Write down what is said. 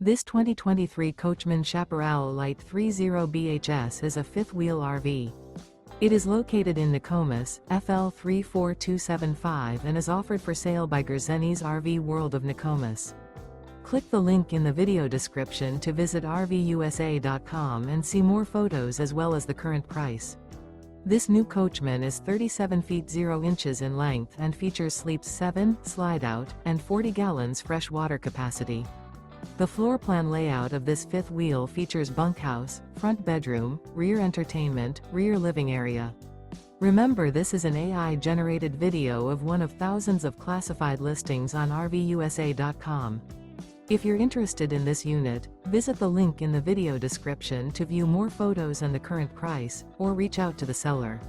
This 2023 Coachmen Chaparral Lite 30 BHS is a fifth-wheel RV. It is located in Nokomis, FL 34275 and is offered for sale by Gerzeny's RV World of Nokomis. Click the link in the video description to visit RVUSA.com and see more photos as well as the current price. This new Coachmen is 37 feet 0 inches in length and features sleeps 7, Slideout, and 40 gallons fresh water capacity. The floor plan layout of this fifth wheel features bunkhouse, front bedroom, rear entertainment, rear living area. Remember, this is an AI-generated video of one of thousands of classified listings on RVUSA.com. If you're interested in this unit, visit the link in the video description to view more photos and the current price, or reach out to the seller.